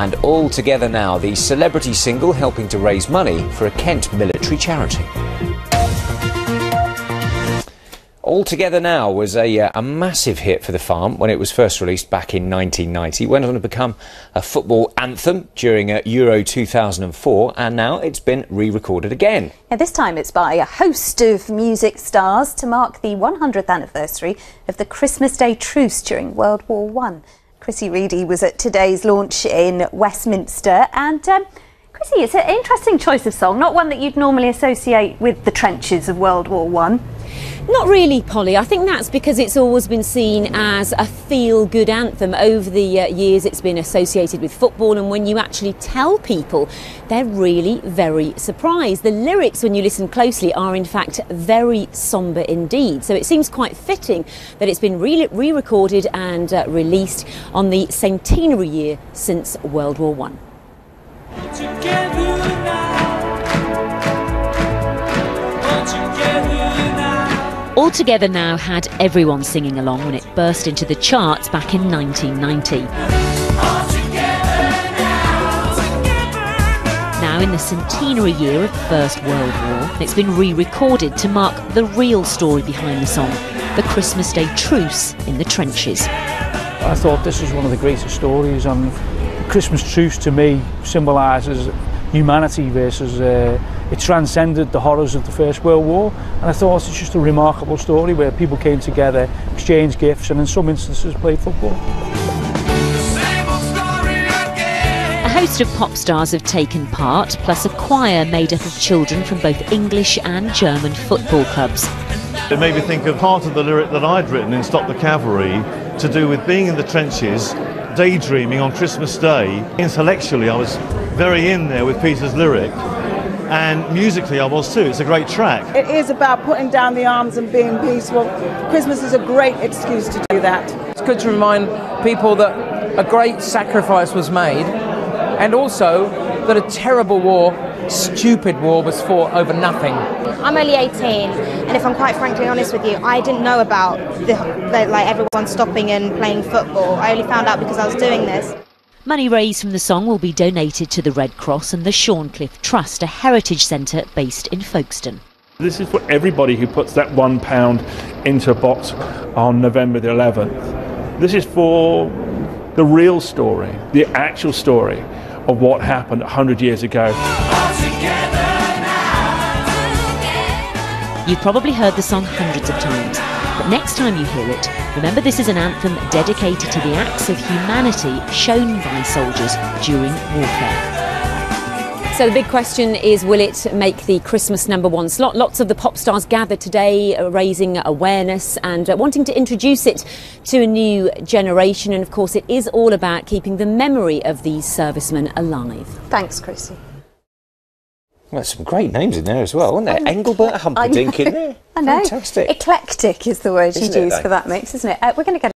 And All Together Now, the celebrity single helping to raise money for a Kent military charity. All Together Now was a massive hit for The Farm when it was first released back in 1990. It went on to become a football anthem during Euro 2004, and now it's been re-recorded again. Yeah, this time it's by a host of music stars to mark the 100th anniversary of the Christmas Day truce during World War I. Chrissy Reedy was at today's launch in Westminster, and Chrissy, it's an interesting choice of song, not one that you'd normally associate with the trenches of World War I. Not really, Polly. I think that's because it's always been seen as a feel-good anthem. Over the years it's been associated with football, and when you actually tell people, they're really very surprised. The lyrics, when you listen closely, are in fact very sombre indeed. So it seems quite fitting that it's been re-recorded and released on the centenary year since World War I. All Together Now had everyone singing along when it burst into the charts back in 1990. Now in the centenary year of the First World War, it's been re-recorded to mark the real story behind the song, the Christmas Day truce in the trenches. I thought this was one of the greatest stories, and the Christmas truce to me symbolises humanity versus it transcended the horrors of the First World War, and I thought it's just a remarkable story where people came together, exchanged gifts, and in some instances played football. A host of pop stars have taken part, plus a choir made up of children from both English and German football clubs. It made me think of part of the lyric that I'd written in Stop the Cavalry to do with being in the trenches, daydreaming on Christmas Day. Intellectually I was very in there with Peter's lyric, and musically I was too. It's a great track. It is about putting down the arms and being peaceful. Christmas is a great excuse to do that. It's good to remind people that a great sacrifice was made, and also that a terrible war, stupid war, was fought over nothing. I'm only 18, and if I'm quite frankly honest with you, I didn't know about like everyone stopping and playing football. I only found out because I was doing this. Money raised from the song will be donated to the Red Cross and the Shorncliffe Trust, a heritage centre based in Folkestone. This is for everybody who puts that £1 into a box on November the 11th. This is for the real story, the actual story of what happened 100 years ago. You've probably heard the song hundreds of times, but next time you hear it, remember this is an anthem dedicated to the acts of humanity shown by soldiers during warfare. So the big question is, will it make the Christmas #1 slot? Lots of the pop stars gathered today, raising awareness and wanting to introduce it to a new generation. And of course it is all about keeping the memory of these servicemen alive. Thanks, Chrissy. Well, some great names in there as well, aren't there? Engelbert Humperdinck in there. I know. Fantastic. Eclectic is the word you'd use it, for that mix, isn't it? We're going to get